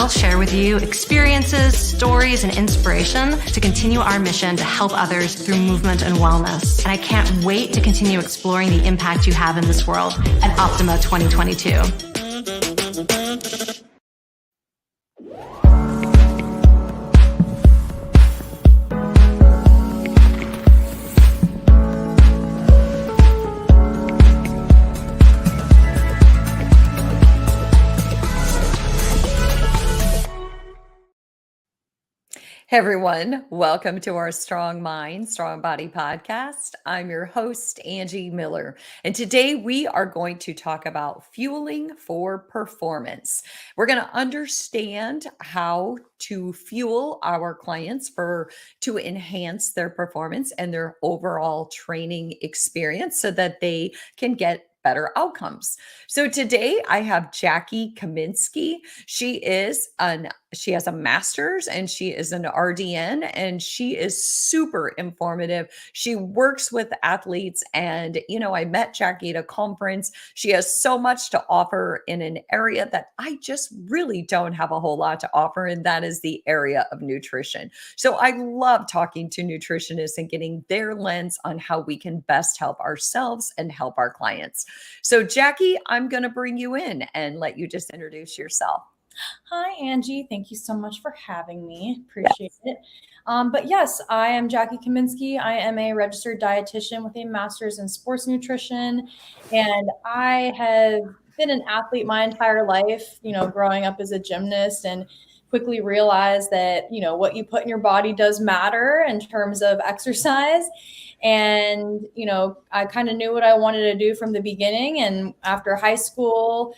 we'll share with you experiences, stories, and inspiration to continue our mission to help others through movement and wellness. And I can't wait to continue exploring the impact you have in this world at Optima 2022. Hey everyone, welcome to our Strong Mind, Strong Body podcast. I'm your host, Angie Miller, and today we are going to talk about fueling for performance. We're going to understand how to fuel our clients to enhance their performance and their overall training experience so that they can get better outcomes. So today I have Jackie Kaminski. She has a master's and she is an RDN and she is super informative. She works with athletes and, I met Jackie at a conference. She has so much to offer in an area that I just really don't have a whole lot to offer. And that is the area of nutrition. So I love talking to nutritionists and getting their lens on how we can best help ourselves and help our clients. So Jackie, I'm going to bring you in and let you just introduce yourself. Hi, Angie. Thank you so much for having me. Appreciate it. But yes, I am Jackie Kaminski. I am a registered dietitian with a master's in sports nutrition. And I have been an athlete my entire life, growing up as a gymnast, and quickly realized that, what you put in your body does matter in terms of exercise. And, I kind of knew what I wanted to do from the beginning. And after high school,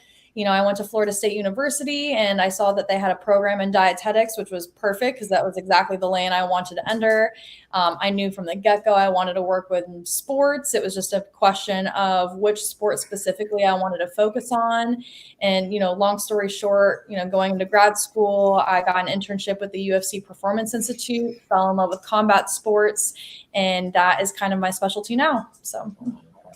I went to Florida State University and I saw that they had a program in dietetics, which was perfect because that was exactly the lane I wanted to enter. I knew from the get-go I wanted to work with sports. It was just a question of which sport specifically I wanted to focus on. And, long story short, going into grad school, I got an internship with the UFC Performance Institute, fell in love with combat sports, and that is kind of my specialty now. So.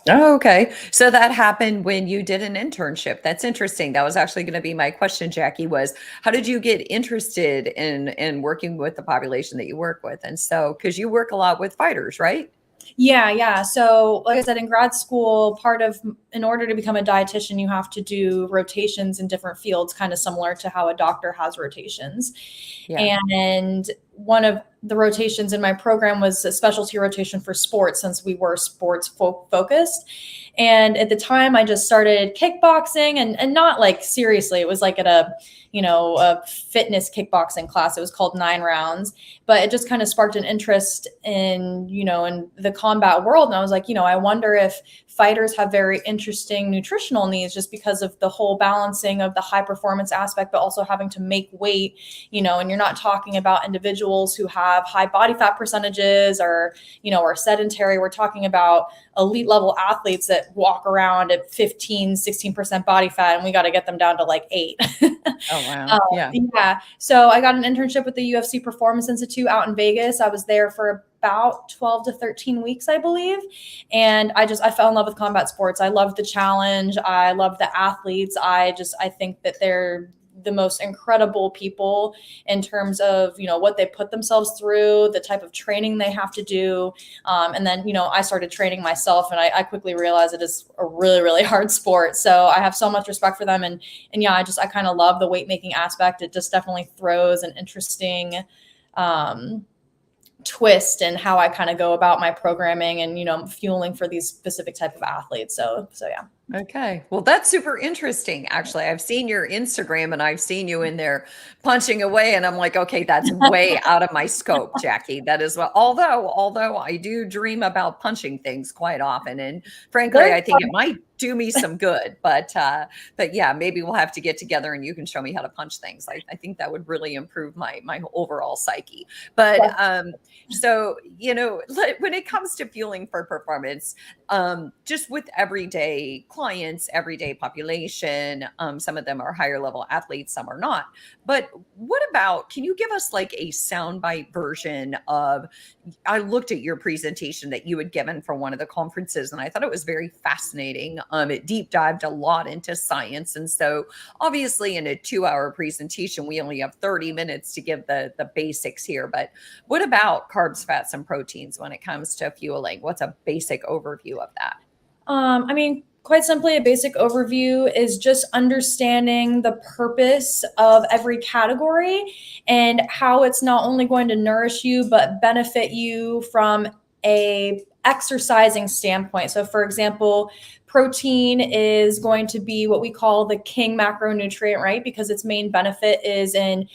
Oh, okay. So that happened when you did an internship. That's interesting. That was actually going to be my question, Jackie, was how did you get interested in working with the population that you work with? And so, because you work a lot with fighters, right? Yeah. So like I said, in grad school, in order to become a dietitian, you have to do rotations in different fields, kind of similar to how a doctor has rotations. Yeah. And one of the rotations in my program was a specialty rotation for sports, since we were sports focused. And at the time I just started kickboxing and not like seriously, it was like at a fitness kickboxing class. It was called 9 Rounds, but it just kind of sparked an interest in the combat world. And I was like, I wonder if fighters have very interesting nutritional needs just because of the whole balancing of the high performance aspect, but also having to make weight, and you're not talking about individuals who have high body fat percentages or are sedentary. We're talking about elite level athletes that walk around at 15, 16% body fat, and we got to get them down to like 8. Oh, wow. Yeah. So I got an internship with the UFC Performance Institute out in Vegas. I was there for about 12 to 13 weeks, I believe. And I fell in love with combat sports. I loved the challenge. I love the athletes. I think that they're the most incredible people in terms of, what they put themselves through, the type of training they have to do. And then, I started training myself, and I quickly realized it is a really, really hard sport. So I have so much respect for them. And yeah, I kind of love the weight making aspect. It just definitely throws an interesting, twist in how I kind of go about my programming and, fueling for these specific type of athletes. So yeah. Okay. Well, that's super interesting. Actually, I've seen your Instagram and I've seen you in there punching away. And I'm like, okay, that's way out of my scope, Jackie. That is what, although I do dream about punching things quite often. And frankly, I think it might do me some good, but yeah, maybe we'll have to get together and you can show me how to punch things. I think that would really improve my overall psyche. But so, when it comes to fueling for performance, just with everyday clients, everyday population. Some of them are higher level athletes, some are not. But what about, can you give us like a soundbite version of, I looked at your presentation that you had given for one of the conferences, and I thought it was very fascinating. It deep dived a lot into science. And so obviously in a 2-hour presentation, we only have 30 minutes to give the basics here. But what about carbs, fats, and proteins when it comes to fueling? What's a basic overview of that? I mean, quite simply, a basic overview is just understanding the purpose of every category and how it's not only going to nourish you, but benefit you from a exercising standpoint. So for example, protein is going to be what we call the king macronutrient, right? Because its main benefit is in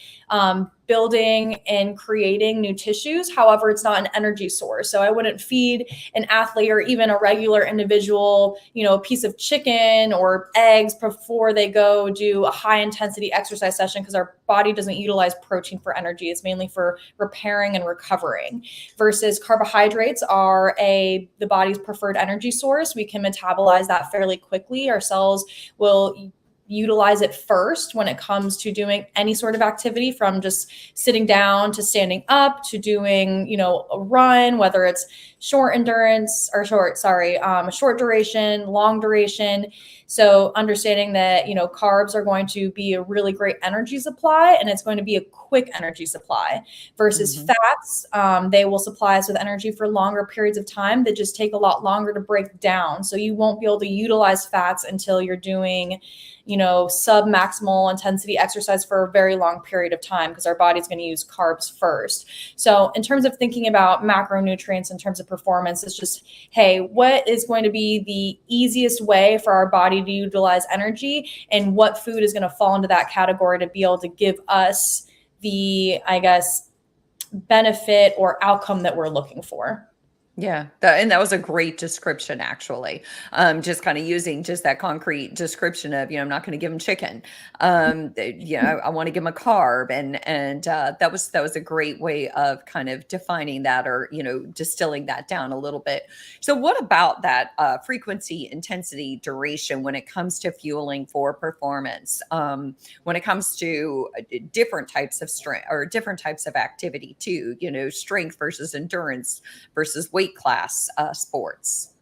building and creating new tissues. However, it's not an energy source. So I wouldn't feed an athlete or even a regular individual, a piece of chicken or eggs before they go do a high intensity exercise session, because our body doesn't utilize protein for energy. It's mainly for repairing and recovering, versus carbohydrates are the body's preferred energy source. We can metabolize that fairly quickly. Our cells will utilize it first when it comes to doing any sort of activity, from just sitting down to standing up to doing, a run, whether it's short duration, long duration. So understanding that, carbs are going to be a really great energy supply, and it's going to be a quick energy supply, versus fats. They will supply us with energy for longer periods of time that just take a lot longer to break down. So you won't be able to utilize fats until you're doing, sub-maximal intensity exercise for a very long period of time, because our body's going to use carbs first. So in terms of thinking about macronutrients in terms of performance, it's just, hey, what is going to be the easiest way for our body to utilize energy, and what food is going to fall into that category to be able to give us the, benefit or outcome that we're looking for. Yeah, and that was a great description, actually. Just kind of using just that concrete description of, I'm not going to give them chicken. I want to give them a carb, and that was a great way of kind of defining that, or distilling that down a little bit. So, what about that frequency, intensity, duration when it comes to fueling for performance? When it comes to different types of strength or different types of activity too, strength versus endurance versus weight class sports?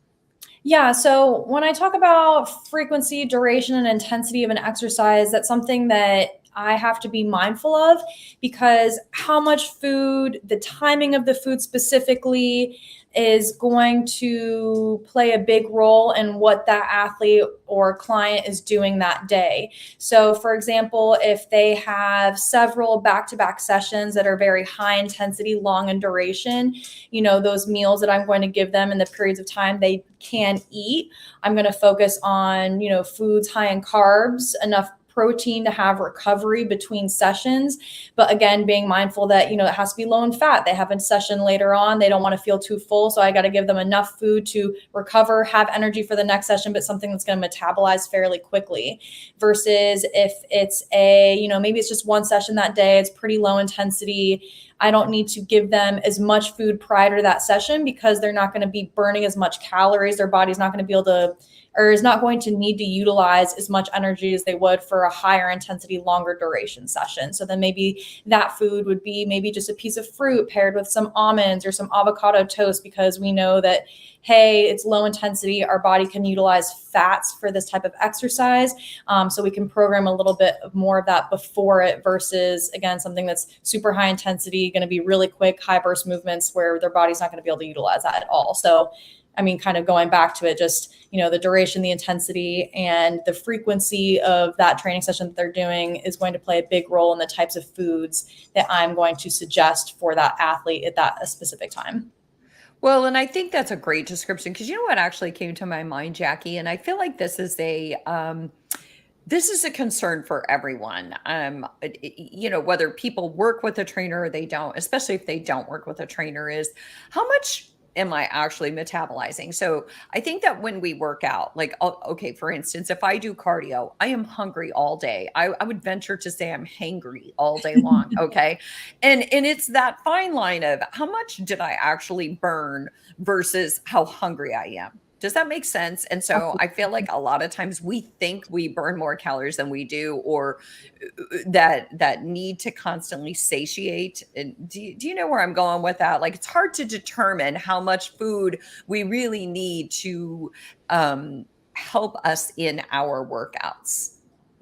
Yeah. So when I talk about frequency, duration, and intensity of an exercise, that's something that I have to be mindful of, because how much food, the timing of the food specifically, is going to play a big role in what that athlete or client is doing that day. So for example, if they have several back-to-back sessions that are very high intensity, long in duration, those meals that I'm going to give them in the periods of time they can eat, I'm going to focus on, foods high in carbs, enough protein to have recovery between sessions. But again, being mindful that, it has to be low in fat. They have a session later on. They don't want to feel too full. So I got to give them enough food to recover, have energy for the next session, but something that's going to metabolize fairly quickly. Versus if it's maybe it's just one session that day, it's pretty low intensity. I don't need to give them as much food prior to that session, because they're not going to be burning as much calories. Their body's not going to be able to, or is not going to need to utilize as much energy as they would for a higher intensity, longer duration session. So then maybe that food would be maybe just a piece of fruit paired with some almonds or some avocado toast, because we know that, hey, it's low intensity. Our body can utilize fats for this type of exercise. So we can program a little bit more of that before it, versus, again, something that's super high intensity, going to be really quick, high burst movements where their body's not going to be able to utilize that at all. So kind of going back to it, just, the duration, the intensity, and the frequency of that training session that they're doing is going to play a big role in the types of foods that I'm going to suggest for that athlete at that specific time. Well, and I think that's a great description, because what actually came to my mind, Jackie, and I feel like this is a concern for everyone. Whether people work with a trainer or they don't, especially if they don't work with a trainer, is how much am I actually metabolizing? So I think that when we work out, like, okay, for instance, if I do cardio, I am hungry all day. I would venture to say I'm hangry all day long. Okay. And it's that fine line of how much did I actually burn versus how hungry I am. Does that make sense? And so I feel like a lot of times we think we burn more calories than we do, or that need to constantly satiate. And do you know where I'm going with that? Like, it's hard to determine how much food we really need to help us in our workouts.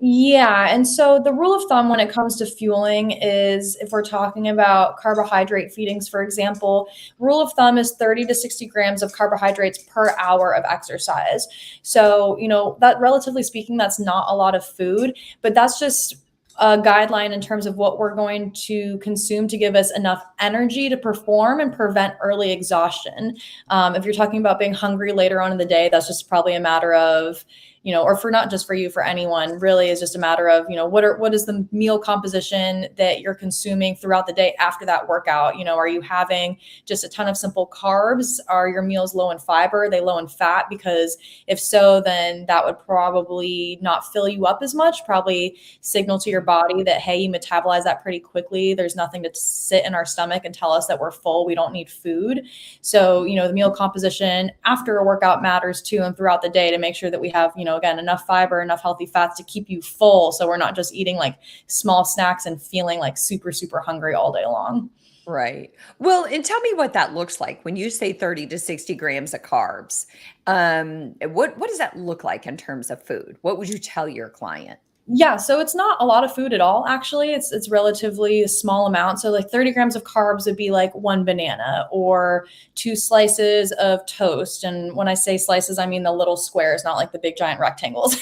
Yeah. And so the rule of thumb when it comes to fueling is, if we're talking about carbohydrate feedings, for example, rule of thumb is 30 to 60 grams of carbohydrates per hour of exercise. So, that, relatively speaking, that's not a lot of food, but that's just a guideline in terms of what we're going to consume to give us enough energy to perform and prevent early exhaustion. If you're talking about being hungry later on in the day, that's just probably a matter of, or for not just for you, for anyone, really is just a matter of, what is the meal composition that you're consuming throughout the day after that workout? Are you having just a ton of simple carbs? Are your meals low in fiber? Are they low in fat? Because if so, then that would probably not fill you up as much, probably signal to your body that, hey, you metabolize that pretty quickly. There's nothing to sit in our stomach and tell us that we're full. We don't need food. So, the meal composition after a workout matters too, and throughout the day, to make sure that we have, again, enough fiber, enough healthy fats to keep you full. So we're not just eating like small snacks and feeling like super, super hungry all day long. Right. Well, and tell me what that looks like when you say 30 to 60 grams of carbs. What does that look like in terms of food? What would you tell your client? Yeah, so it's not a lot of food at all, actually. It's relatively a small amount. So like 30 grams of carbs would be like one banana or 2 slices of toast. And when I say slices, I mean the little squares, not like the big giant rectangles.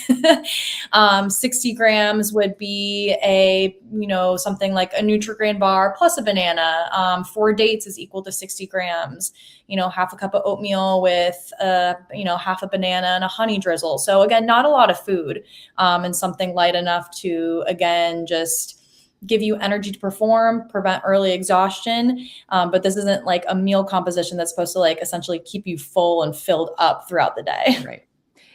60 grams would be something like a Nutri-Grain bar plus a banana. 4 dates is equal to 60 grams. Half a cup of oatmeal with, half a banana and a honey drizzle. So again, not a lot of food, and something light enough to, again, just give you energy to perform, prevent early exhaustion. But this isn't like a meal composition that's supposed to like essentially keep you full and filled up throughout the day. Right.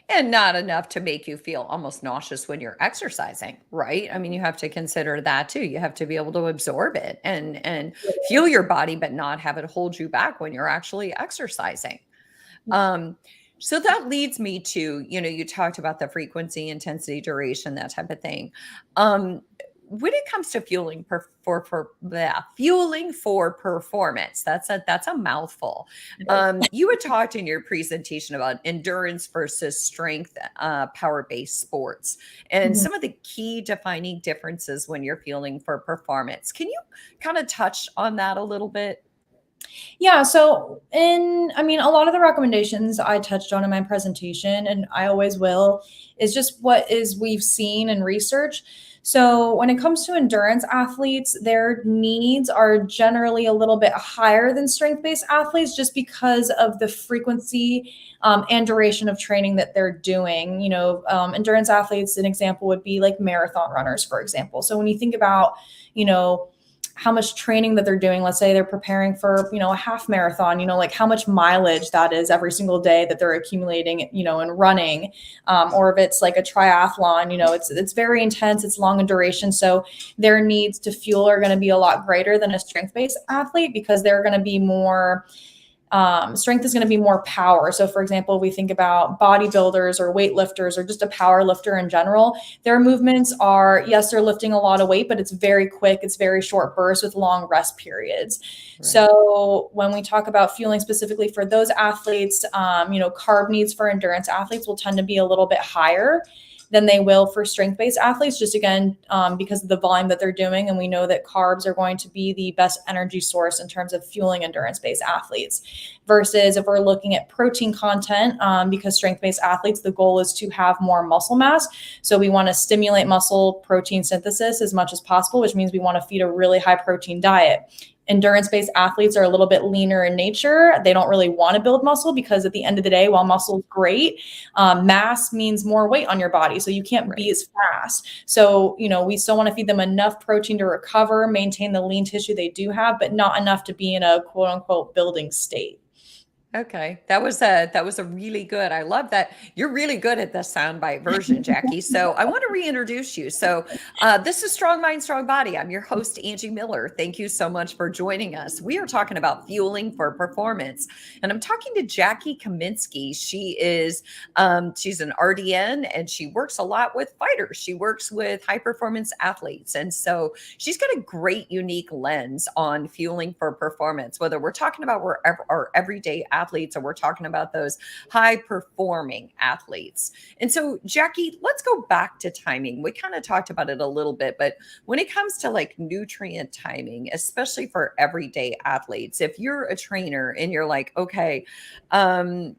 And not enough to make you feel almost nauseous when you're exercising, right? I mean, you have to consider that too. You have to be able to absorb it and fuel your body, but not have it hold you back when you're actually exercising. So that leads me to, you talked about the frequency, intensity, duration, that type of thing. When it comes to fueling fueling for performance, that's a mouthful. You had talked in your presentation about endurance versus strength, power-based sports, and some of the key defining differences when you're fueling for performance. Can you kind of touch on that a little bit? Yeah. So a lot of the recommendations I touched on in my presentation, and I always will, is just what we've seen in research. So when it comes to endurance athletes, their needs are generally a little bit higher than strength-based athletes, just because of the frequency and duration of training that they're doing. Endurance athletes, an example would be like marathon runners, for example. So when you think about, how much training that they're doing, let's say they're preparing for, a half marathon, like how much mileage that is every single day that they're accumulating, and running, or if it's like a triathlon, it's very intense, it's long in duration. So their needs to fuel are going to be a lot greater than a strength-based athlete, because they're going to be more, strength is going to be more power. So for example, we think about bodybuilders or weightlifters or just a power lifter in general, their movements are, yes, they're lifting a lot of weight, but it's very quick. It's very short bursts with long rest periods. Right. So when we talk about fueling specifically for those athletes, carb needs for endurance athletes will tend to be a little bit higher than they will for strength-based athletes, just again, because of the volume that they're doing. And we know that carbs are going to be the best energy source in terms of fueling endurance-based athletes. Versus if we're looking at protein content, because strength-based athletes, the goal is to have more muscle mass. So we want to stimulate muscle protein synthesis as much as possible, which means we want to feed a really high protein diet. Endurance-based athletes are a little bit leaner in nature. They don't really want to build muscle, because at the end of the day, while muscle is great, mass means more weight on your body. So you can't be as fast. So, we still want to feed them enough protein to recover, maintain the lean tissue they do have, but not enough to be in a quote unquote building state. Okay. That was a really good. I love that. You're really good at the soundbite version, Jackie. So I want to reintroduce you. So this is Strong Mind, Strong Body. I'm your host, Angie Miller. Thank you so much for joining us. We are talking about fueling for performance, and I'm talking to Jackie Kaminski. She's an RDN, and she works a lot with fighters. She works with high performance athletes, and so she's got a great, unique lens on fueling for performance. Whether we're talking about our everyday athletes or we're talking about those high performing athletes. And so, Jackie, let's go back to timing. We kind of talked about it a little bit, but when it comes to like nutrient timing, especially for everyday athletes, if you're a trainer and you're like, okay, I've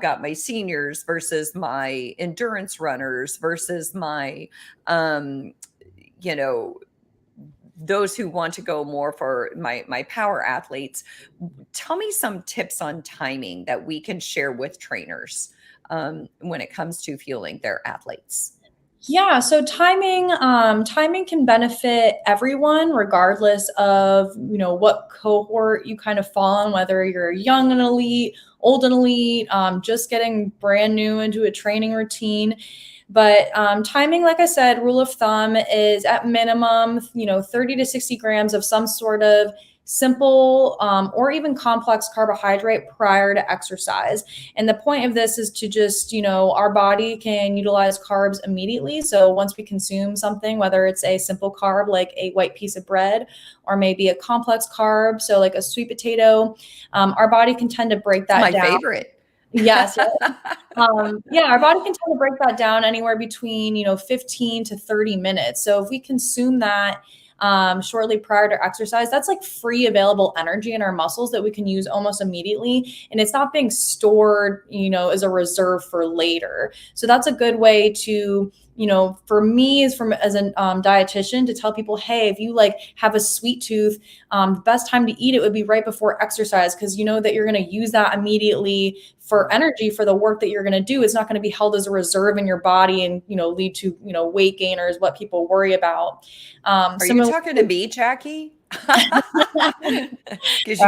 got my seniors versus my endurance runners versus my, you know, those who want to go more for my power athletes. Tell me some tips on timing that we can share with trainers when it comes to fueling their athletes. Yeah, so timing can benefit everyone regardless of, what cohort you kind of fall on, whether you're young and elite, old and elite, just getting brand new into a training routine. But timing, like I said, rule of thumb is at minimum, 30 to 60 grams of some sort of simple or even complex carbohydrate prior to exercise. And the point of this is to just, our body can utilize carbs immediately. So once we consume something, whether it's a simple carb like a white piece of bread, or maybe a complex carb, so like a sweet potato, our body can tend to break that down. My favorite. Yes. Our body can tend to break that down anywhere between, 15 to 30 minutes. So if we consume that shortly prior to exercise, that's like free available energy in our muscles that we can use almost immediately. And it's not being stored, as a reserve for later. So that's a good way to, for me as a dietitian, to tell people, hey, if you like have a sweet tooth, the best time to eat it would be right before exercise, because you know that you're going to use that immediately for energy for the work that you're going to do. It's not going to be held as a reserve in your body and, lead to, weight gain, or is what people worry about. Are you talking to me, Jackie? Because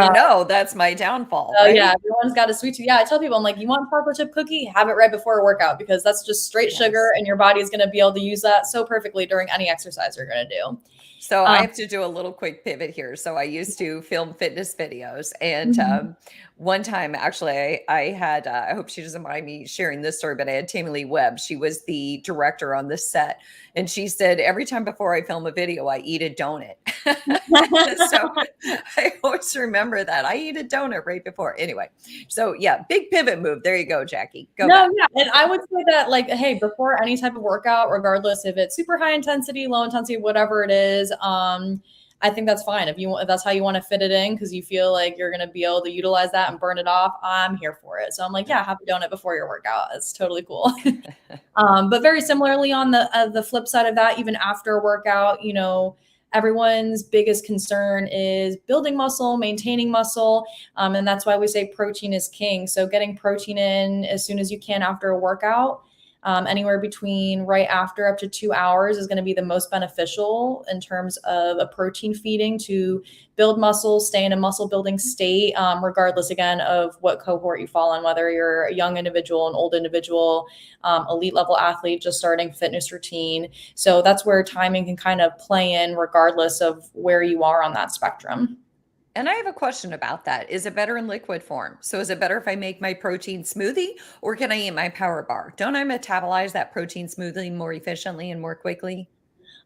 that's my downfall. Oh right? yeah, everyone's got a sweet tooth. Yeah, I tell people, I'm like, you want chocolate chip cookie? Have it right before a workout, because that's just straight sugar, and your body is going to be able to use that so perfectly during any exercise you're going to do. So I have to do a little quick pivot here. So I used to film fitness videos, and one time, actually, I had, I hope she doesn't mind me sharing this story, but I had Tammy Lee Webb. She was the director on the set. And she said, every time before I film a video, I eat a donut. So I always remember that. I eat a donut right before. Anyway, so yeah, big pivot move. There you go, Jackie. Go back. Yeah. And I would say that, like, hey, before any type of workout, regardless if it's super high intensity, low intensity, whatever it is, I think that's fine. If that's how you want to fit it in, because you feel like you're going to be able to utilize that and burn it off, I'm here for it. So I'm like, yeah, have a donut before your workout. It's totally cool. But very similarly on the flip side of that, even after a workout, everyone's biggest concern is building muscle, maintaining muscle. And that's why we say protein is king. So getting protein in as soon as you can after a workout, anywhere between right after up to 2 hours, is going to be the most beneficial in terms of a protein feeding to build muscle, stay in a muscle building state, regardless again of what cohort you fall on, whether you're a young individual, an old individual, elite level athlete, just starting fitness routine. So that's where timing can kind of play in regardless of where you are on that spectrum. And I have a question about that. Is it better in liquid form? So is it better if I make my protein smoothie, or can I eat my power bar? Don't I metabolize that protein smoothie more efficiently and more quickly?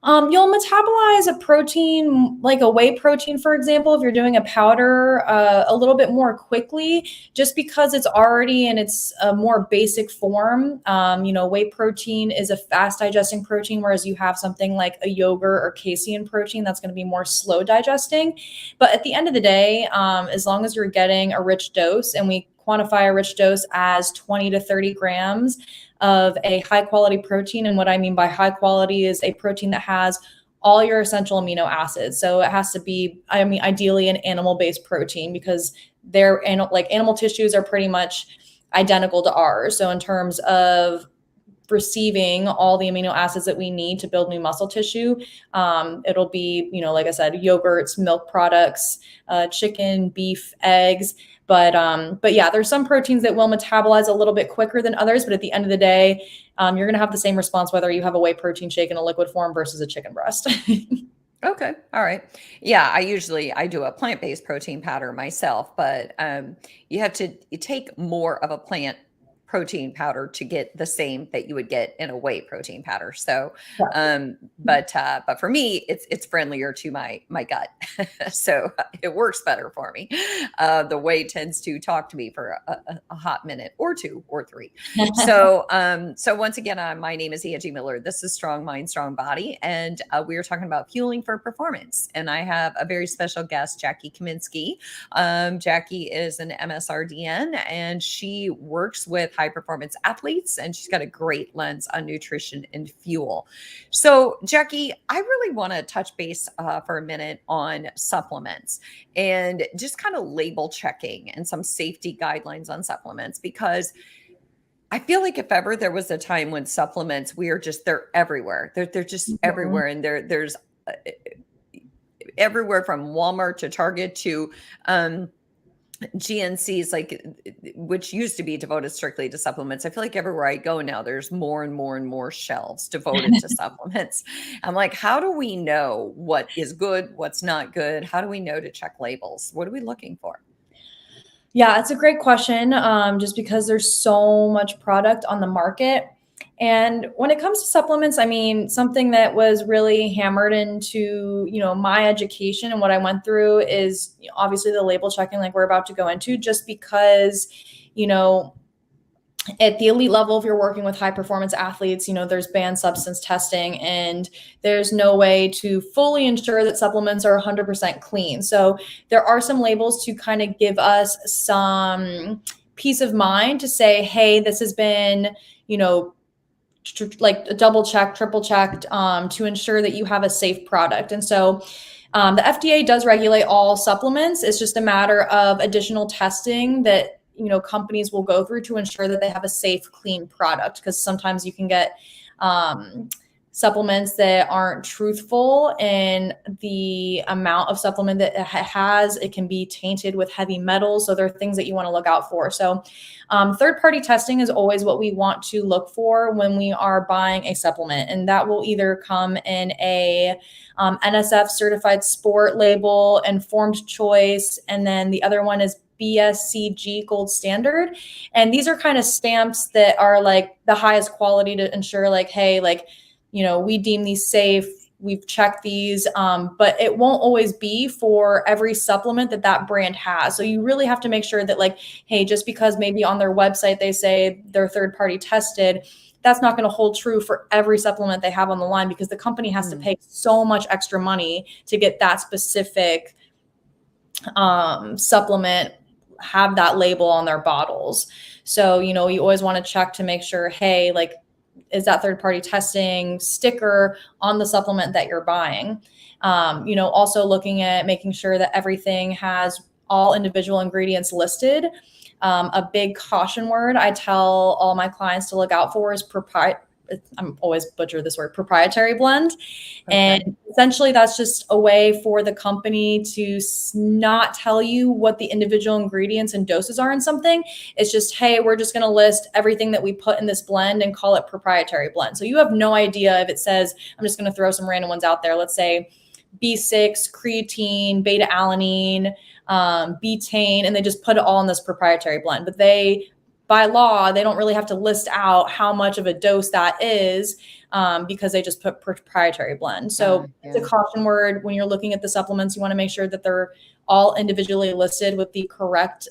You'll metabolize a protein, like a whey protein, for example, if you're doing a powder, a little bit more quickly, just because it's already in its a more basic form. Whey protein is a fast digesting protein, whereas you have something like a yogurt or casein protein that's going to be more slow digesting. But at the end of the day, as long as you're getting a rich dose, and we quantify a rich dose as 20 to 30 grams of a high quality protein. And what I mean by high quality is a protein that has all your essential amino acids. So it has to be, ideally an animal-based protein, because animal tissues are pretty much identical to ours. So in terms of receiving all the amino acids that we need to build new muscle tissue. It'll be, like I said, yogurts, milk products, chicken, beef, eggs. But yeah, there's some proteins that will metabolize a little bit quicker than others. But at the end of the day, you're going to have the same response whether you have a whey protein shake in a liquid form versus a chicken breast. Okay. All right. Yeah. I do a plant-based protein powder myself, but you take more of a plant protein powder to get the same that you would get in a whey protein powder. So, but for me, it's friendlier to my gut. So it works better for me. The whey tends to talk to me for a hot minute or two or three. So once again, my name is Angie Miller. This is Strong Mind, Strong Body. And we are talking about fueling for performance. And I have a very special guest, Jackie Kaminski. Jackie is an MSRDN and she works with high performance athletes, and she's got a great lens on nutrition and fuel. So Jackie, I really want to touch base for a minute on supplements and just kind of label checking and some safety guidelines on supplements, because I feel like if ever there was a time when supplements, they're everywhere. They're just everywhere. And there's everywhere from Walmart to Target to, GNCs, which used to be devoted strictly to supplements. I feel like everywhere I go now, there's more and more and more shelves devoted to supplements. I'm like, how do we know what is good, what's not good? How do we know to check labels? What are we looking for? Yeah, it's a great question. Just because there's so much product on the market. And when it comes to supplements, I mean, something that was really hammered into, my education and what I went through is obviously the label checking, like we're about to go into, just because, at the elite level, if you're working with high performance athletes, there's banned substance testing and there's no way to fully ensure that supplements are 100% clean. So there are some labels to kind of give us some peace of mind to say, hey, this has been, like double checked, triple checked, to ensure that you have a safe product. And so the FDA does regulate all supplements. It's just a matter of additional testing that, companies will go through to ensure that they have a safe, clean product. Because sometimes you can get supplements that aren't truthful in the amount of supplement that it has. It can be tainted with heavy metals. So there are things that you want to look out for. So third-party testing is always what we want to look for when we are buying a supplement. And that will either come in a NSF certified sport label, informed choice, and then the other one is BSCG gold standard. And these are kind of stamps that are like the highest quality to ensure like, hey, like, we deem these safe, we've checked these, but it won't always be for every supplement that brand has. So you really have to make sure that like, hey, just because maybe on their website they say they're third party tested, that's not going to hold true for every supplement they have on the line, because the company has to pay so much extra money to get that specific supplement have that label on their bottles. So, you always want to check to make sure, hey, like, is that third-party testing sticker on the supplement that you're buying? Also looking at making sure that everything has all individual ingredients listed. A big caution word I tell all my clients to look out for is I'm always butcher this word, proprietary blend. Okay. And essentially that's just a way for the company to not tell you what the individual ingredients and doses are in something. It's just, hey, we're just going to list everything that we put in this blend and call it proprietary blend. So you have no idea if it says, I'm just going to throw some random ones out there. Let's say B6, creatine, beta alanine, betaine, and they just put it all in this proprietary blend. But by law, they don't really have to list out how much of a dose that is, because they just put proprietary blend. So it's a caution word. When you're looking at the supplements, you want to make sure that they're all individually listed with the correct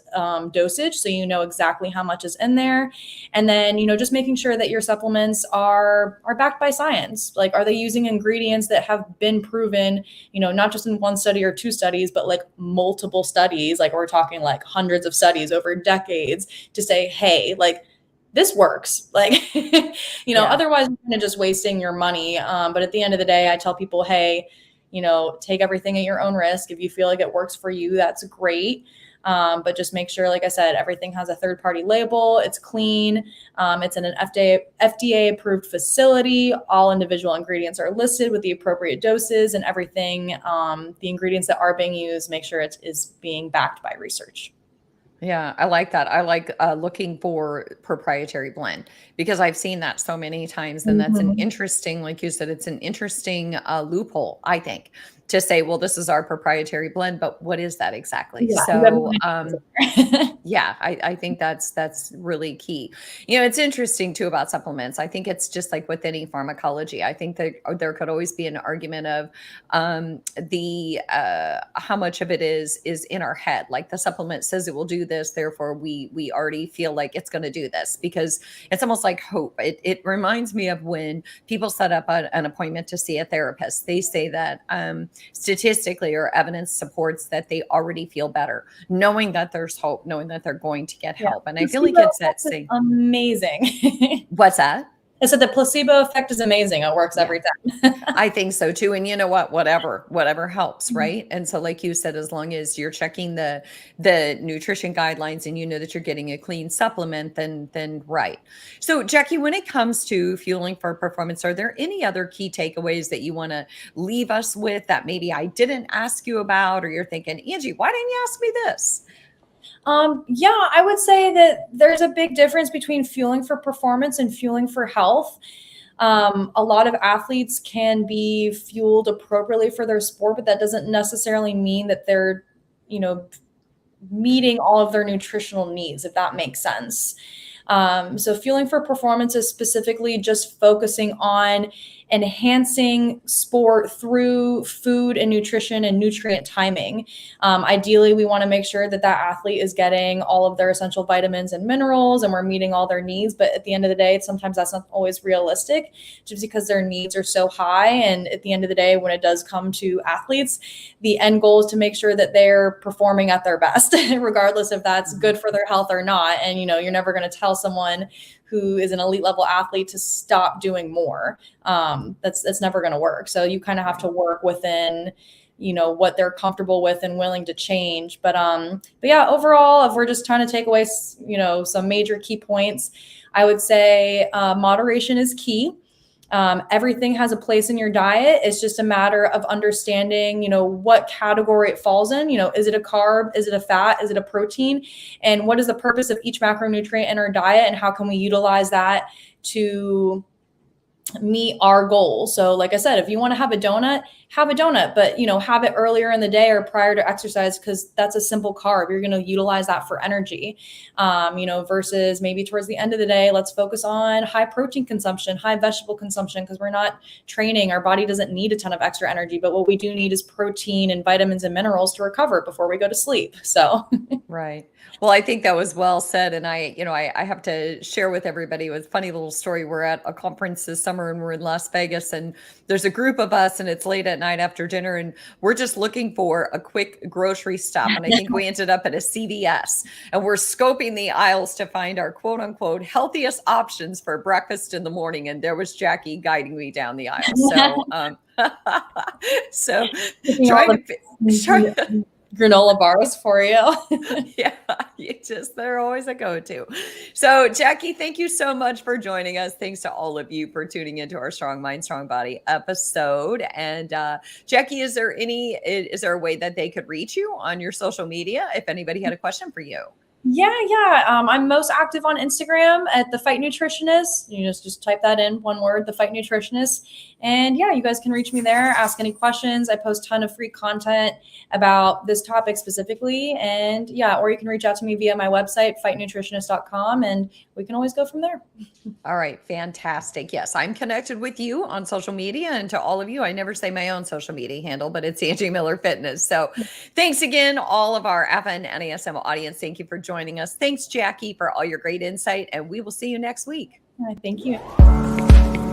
dosage, so you know exactly how much is in there. And then, just making sure that your supplements are backed by science. Like, are they using ingredients that have been proven, not just in one study or two studies, but like multiple studies, like we're talking like hundreds of studies over decades to say, hey, like, this works. Like, otherwise you're kind of just wasting your money. But at the end of the day, I tell people, hey, take everything at your own risk. If you feel like it works for you, that's great. But just make sure, like I said, everything has a third-party label. It's clean. It's in an FDA approved facility. All individual ingredients are listed with the appropriate doses and everything. The ingredients that are being used, make sure it is being backed by research. Yeah, I like that. I like looking for proprietary blend because I've seen that so many times. And that's an interesting, like you said, it's an interesting loophole, I think, to say, well, this is our proprietary blend, but what is that exactly? Yeah, So, yeah, I think that's really key. It's interesting too about supplements. I think it's just like with any pharmacology. I think that there could always be an argument of the how much of it is in our head. Like the supplement says it will do this, therefore we already feel like it's going to do this, because it's almost like hope. It reminds me of when people set up an appointment to see a therapist. They say that statistically or evidence supports that they already feel better, knowing that there's hope, knowing that they're going to get help. And I feel like it's that same. Amazing. What's that? I said the placebo effect is amazing. It works every time. I think so too. And you know what? Whatever helps, right? And so, like you said, as long as you're checking the nutrition guidelines and you know that you're getting a clean supplement, then right. So, Jackie, when it comes to fueling for performance, are there any other key takeaways that you want to leave us with that maybe I didn't ask you about, or you're thinking, Angie, why didn't you ask me this? Yeah, I would say that there's a big difference between fueling for performance and fueling for health. A lot of athletes can be fueled appropriately for their sport, but that doesn't necessarily mean that they're, meeting all of their nutritional needs, if that makes sense. So fueling for performance is specifically just focusing on enhancing sport through food and nutrition and nutrient timing. Ideally, we want to make sure that athlete is getting all of their essential vitamins and minerals and we're meeting all their needs. But at the end of the day, sometimes that's not always realistic just because their needs are so high. And at the end of the day, when it does come to athletes, the end goal is to make sure that they're performing at their best, regardless if that's good for their health or not. And, you're never going to tell someone who is an elite level athlete to stop doing more. That's never going to work. So you kind of have to work within, what they're comfortable with and willing to change. But yeah, overall, if we're just trying to take away, some major key points, I would say moderation is key. Everything has a place in your diet. It's just a matter of understanding, what category it falls in. Is it a carb? Is it a fat? Is it a protein? And what is the purpose of each macronutrient in our diet? And how can we utilize that to meet our goals? So like I said, if you want to have a donut, but have it earlier in the day or prior to exercise, because that's a simple carb. You're going to utilize that for energy, versus maybe towards the end of the day, let's focus on high protein consumption, high vegetable consumption, because we're not training. Our body doesn't need a ton of extra energy, but what we do need is protein and vitamins and minerals to recover before we go to sleep. So, right. Well, I think that was well said. And I have to share with everybody a funny little story. We're at a conference this summer and we're in Las Vegas and there's a group of us and it's late at night after dinner and we're just looking for a quick grocery stop. And I think we ended up at a CVS and we're scoping the aisles to find our quote unquote healthiest options for breakfast in the morning. And there was Jackie guiding me down the aisle. So, granola bars for you. Yeah, they're always a go-to. So Jackie, thank you so much for joining us. Thanks to all of you for tuning into our Strong Mind, Strong Body episode. And Jackie, is there a way that they could reach you on your social media if anybody had a question for you? Yeah. I'm most active on Instagram at The Fight Nutritionist. You just type that in, one word, The Fight Nutritionist. And yeah, you guys can reach me there, ask any questions. I post a ton of free content about this topic specifically. And yeah, or you can reach out to me via my website, fightnutritionist.com, and we can always go from there. All right. Fantastic. Yes, I'm connected with you on social media, and to all of you, I never say my own social media handle, but it's Angie Miller Fitness. So thanks again, all of our FN NASM audience. Thank you for joining us. Thanks, Jackie, for all your great insight, and we will see you next week. All right, thank you.